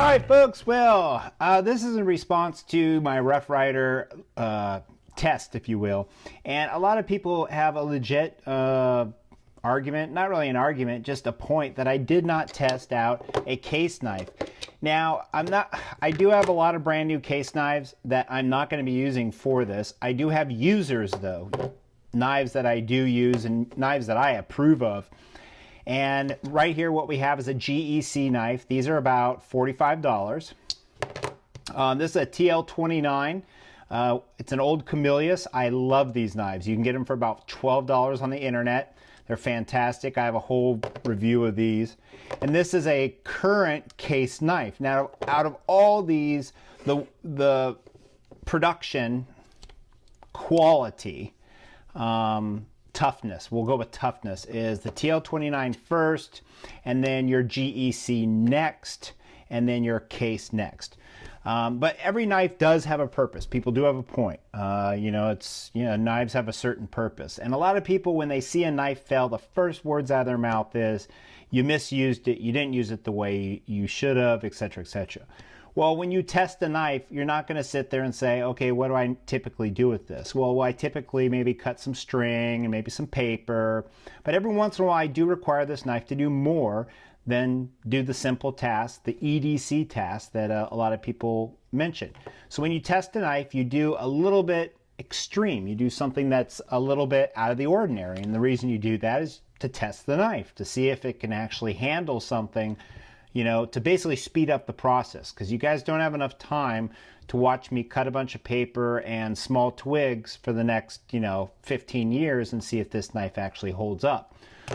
right, folks. Well, this is in response to my Rough Rider test, if you will. And a lot of people have a legit argument, not really an argument, just a point that I did not test out a case knife. Now, I do have a lot of brand new case knives that I'm not going to be using for this. I do have users, though, knives that I do use and knives that I approve of. And right here, what we have is a GEC knife. These are about $45. This is a TL29. It's an old Camillus. I love these knives. You can get them for about $12 on the internet. They're fantastic. I have a whole review of these. And this is a current case knife. Now, out of all these, the production quality, toughness, we'll go with toughness, is the TL29 first, and then your GEC next, and then your case next. But every knife does have a purpose. People do have a point. Knives have a certain purpose. And a lot of people, when they see a knife fail, the first words out of their mouth is, you misused it, you didn't use it the way you should have, etc., etc. Well, when you test a knife, you're not going to sit there and say, okay, what do I typically do with this? Well, I typically maybe cut some string and maybe some paper. But every once in a while, I do require this knife to do more than do the simple task, the EDC task that a lot of people mention. So when you test a knife, you do a little bit extreme. You do something that's a little bit out of the ordinary. And the reason you do that is to test the knife, to see if it can actually handle something, to basically speed up the process, because you guys don't have enough time to watch me cut a bunch of paper and small twigs for the next, 15 years and see if this knife actually holds up.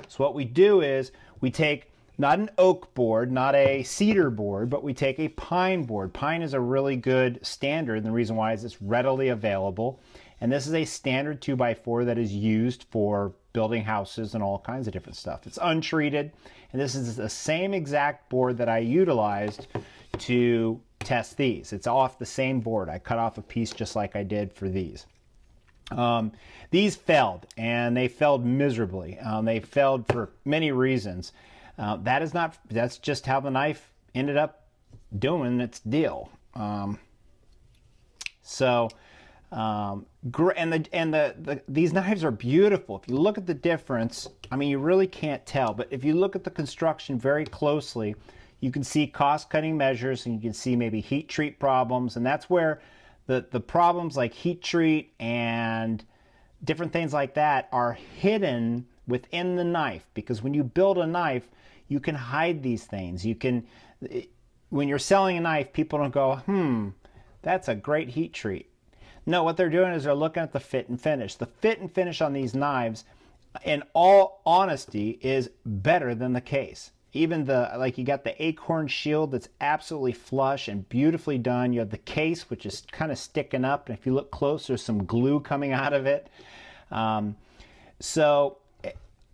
So what we do is we take not an oak board, not a cedar board, but we take a pine board. Pine is a really good standard, and the reason why is it's readily available. And this is a standard 2x4 that is used for building houses and all kinds of different stuff. It's untreated, and this is the same exact board that I utilized to test these. It's off the same board. I cut off a piece just like I did for these. These failed, and they failed miserably. They failed for many reasons. That's just how the knife ended up doing its deal. These knives are beautiful. If you look at the difference, I mean, you really can't tell, but if you look at the construction very closely, you can see cost-cutting measures, and you can see maybe heat treat problems, and that's where the problems like heat treat and different things like that are hidden within the knife, because when you build a knife, you can hide these things. When you're selling a knife, people don't go, that's a great heat treat. No, what they're doing is they're looking at the fit and finish. The fit and finish on these knives, in all honesty, is better than the case. Even you got the Acorn shield that's absolutely flush and beautifully done. You have the case, which is kind of sticking up, and if you look close, there's some glue coming out of it. So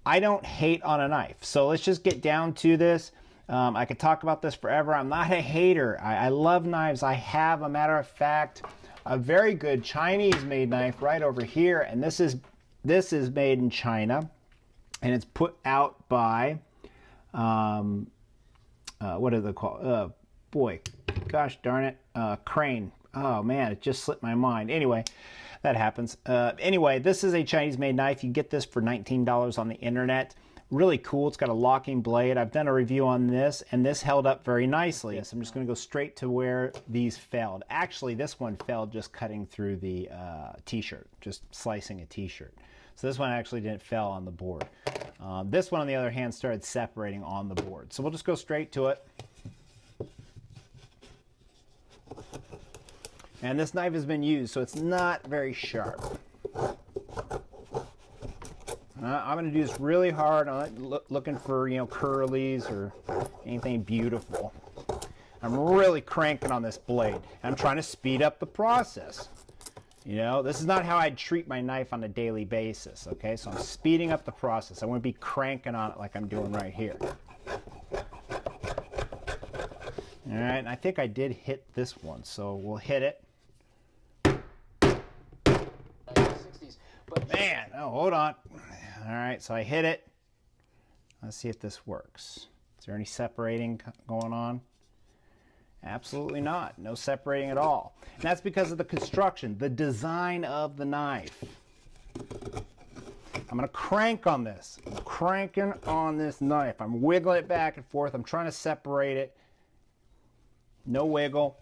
I don't hate on a knife. So let's just get down to this. I could talk about this forever. I'm not a hater. I love knives. I have, a matter of fact, a very good Chinese-made knife right over here, and this is made in China, and it's put out by what do they call? Boy, gosh darn it, Crane. Oh man, it just slipped my mind. Anyway, that happens. Anyway, this is a Chinese-made knife. You get this for $19 on the internet. Really cool. It's got a locking blade. I've done a review on this, and this held up very nicely. Yes, I'm just going to go straight to where these failed. Actually, this one failed just cutting through the t-shirt, just slicing a t-shirt. So this one actually didn't fail on the board. This one, on the other hand, started separating on the board. So we'll just go straight to it. And this knife has been used, so it's not very sharp. I'm going to do this really hard. I'm not looking for, curlies or anything beautiful. I'm really cranking on this blade. I'm trying to speed up the process. This is not how I'd treat my knife on a daily basis, okay? So I'm speeding up the process. I wouldn't be cranking on it like I'm doing right here. All right, and I think I did hit this one, so we'll hit it. Man, oh, hold on. All right, so I hit it. Let's see if this works. Is there any separating going on? Absolutely not. No separating at all. And that's because of the construction, the design of the knife. I'm going to crank on this. I'm cranking on this knife. I'm wiggling it back and forth. I'm trying to separate it. No wiggle.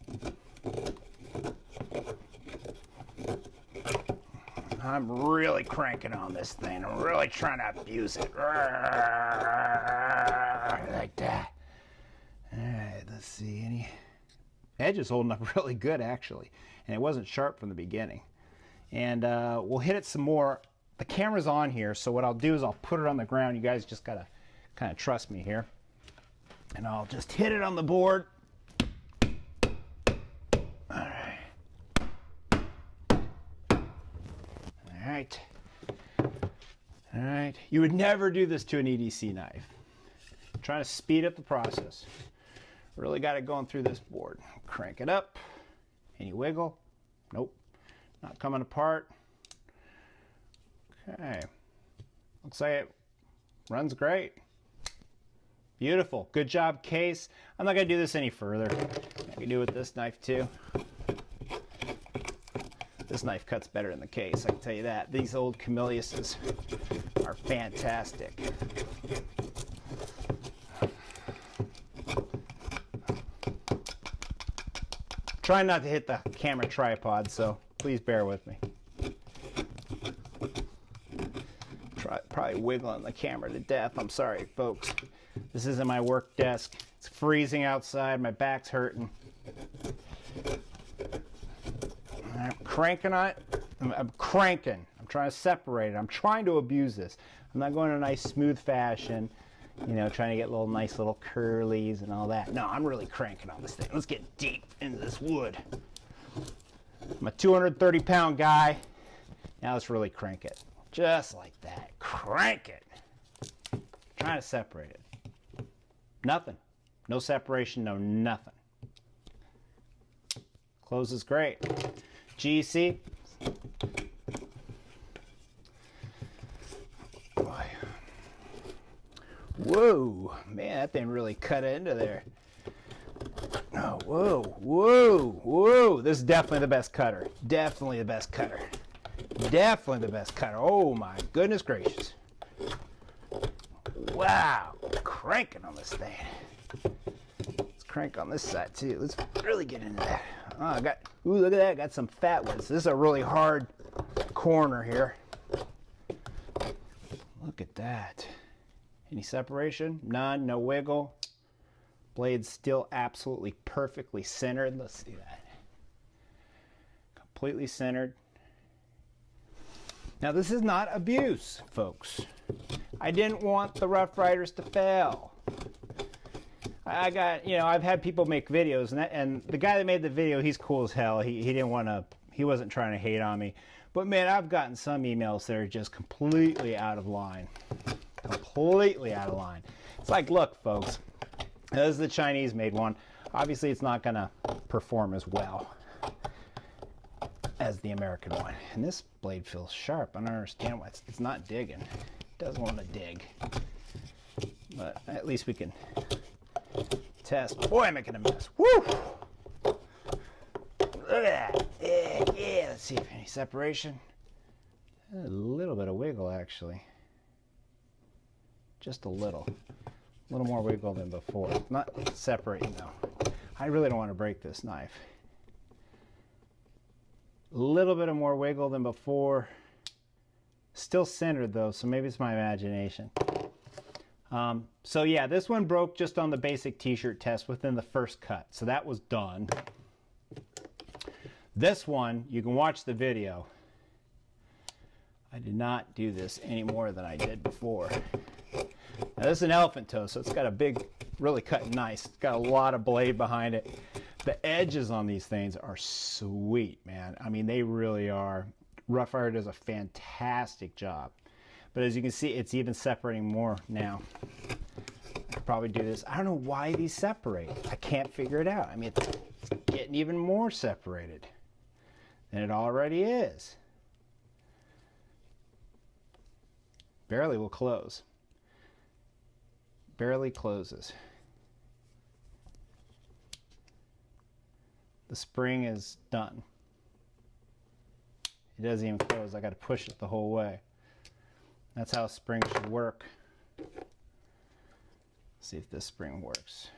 I'm really cranking on this thing. I'm really trying to abuse it. Like that. All right, let's see. Any edge is holding up really good, actually. And it wasn't sharp from the beginning. And we'll hit it some more. The camera's on here, so what I'll do is I'll put it on the ground. You guys just gotta kind of trust me here. And I'll just hit it on the board. All right. All right. All right. You would never do this to an EDC knife. I'm trying to speed up the process. Really got it going through this board. Crank it up. Any wiggle? Nope. Not coming apart. Okay. Looks like it runs great. Beautiful. Good job, Case. I'm not going to do this any further. I can do it with this knife too. This knife cuts better than the Case, I can tell you that. These old Camillus are fantastic. Trying not to hit the camera tripod, so please bear with me. Probably wiggling the camera to death. I'm sorry, folks. This isn't my work desk. It's freezing outside. My back's hurting. I'm cranking on it. I'm cranking. I'm trying to separate it. I'm trying to abuse this. I'm not going in a nice smooth fashion, you know, trying to get nice little curlies and all that. No, I'm really cranking on this thing. Let's get deep into this wood. I'm a 230-pound guy. Now let's really crank it. Just like that. Crank it. Trying to separate it. Nothing. No separation, no nothing. Closes great. GEC. Boy. Whoa. Man, that thing really cut into there. Oh, whoa, whoa, whoa. This is definitely the best cutter. Definitely the best cutter. Definitely the best cutter. Oh my goodness gracious. Wow. Cranking on this thing. Let's crank on this side too. Let's really get into that. Oh, I got, ooh, look at that. I got some fat ones. This is a really hard corner here. Look at that. Any separation? None. No wiggle. Blade's still absolutely perfectly centered. Let's see that. Completely centered. Now this is not abuse, folks. I didn't want the Rough Riders to fail. I got, you know, I've had people make videos, and the guy that made the video, he's cool as hell. He didn't want to, he wasn't trying to hate on me. But man, I've gotten some emails that are just completely out of line. Completely out of line. It's like, look, folks, this is the Chinese made one. Obviously, it's not going to perform as well as the American one. And this blade feels sharp. I don't understand why it's not digging. It doesn't want to dig. But at least we can test. Boy, I'm making a mess. Woo! Look at that. Yeah, yeah. Let's see if any separation. A little bit of wiggle, actually. Just a little. A little more wiggle than before. Not separating, though. I really don't want to break this knife. A little bit of more wiggle than before. Still centered, though, so maybe it's my imagination. So yeah, this one broke just on the basic t-shirt test within the first cut. So that was done. This one, you can watch the video. I did not do this any more than I did before. Now this is an elephant toe, so it's got a big, really cut nice. It's got a lot of blade behind it. The edges on these things are sweet, man. I mean, they really are. Rough Rider does a fantastic job. But as you can see, it's even separating more now. I could probably do this. I don't know why these separate. I can't figure it out. I mean, it's getting even more separated than it already is. Barely will close. Barely closes. The spring is done. It doesn't even close. I got to push it the whole way. That's how a spring should work. See if this spring works.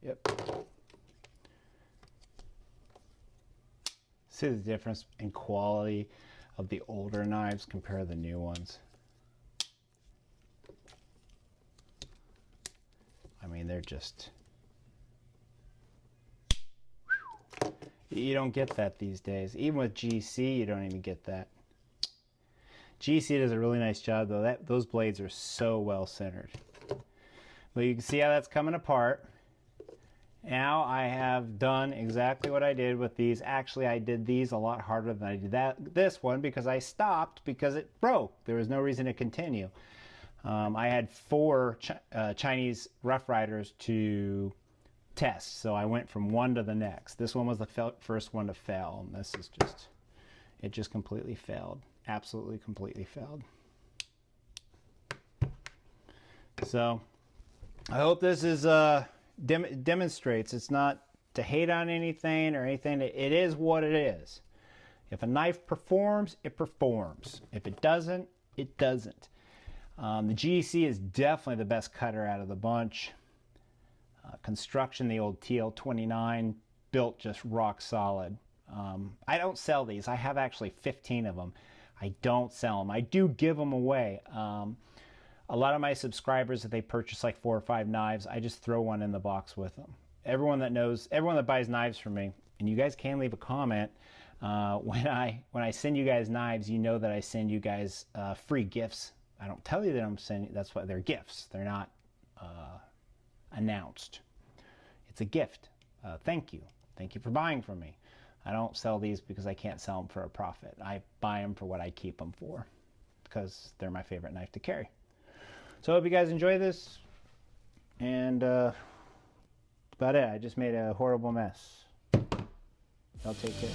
Yep. See the difference in quality of the older knives compared to the new ones. I mean, they're just... You don't get that these days. Even with GC, you don't even get that. GC does a really nice job, though. Those blades are so well centered. But you can see how that's coming apart. Now I have done exactly what I did with these. Actually, I did these a lot harder than I did this one because I stopped because it broke. There was no reason to continue. I had 4 Chinese Rough Riders to test, so I went from one to the next. This one was the first one to fail, and this is just, it just completely failed. Absolutely completely failed. So I hope this is demonstrates it's not to hate on anything or anything. It is what it is. If a knife performs, it performs. If it doesn't, it doesn't. The GEC is definitely the best cutter out of the bunch. Construction, the old TL29, built just rock solid. I don't sell these. I have actually 15 of them. I don't sell them. I do give them away. A lot of my subscribers, if they purchase like 4 or 5 knives, I just throw one in the box with them. Everyone that buys knives from me, and you guys can leave a comment, when I send you guys knives, you know that I send you guys free gifts. I don't tell you that I'm sending, that's why they're gifts. They're not announced. It's a gift. Thank you. Thank you for buying from me. I don't sell these because I can't sell them for a profit. I buy them for what I keep them for, because they're my favorite knife to carry. So I hope you guys enjoy this, and that's about it. I just made a horrible mess. Y'all take care.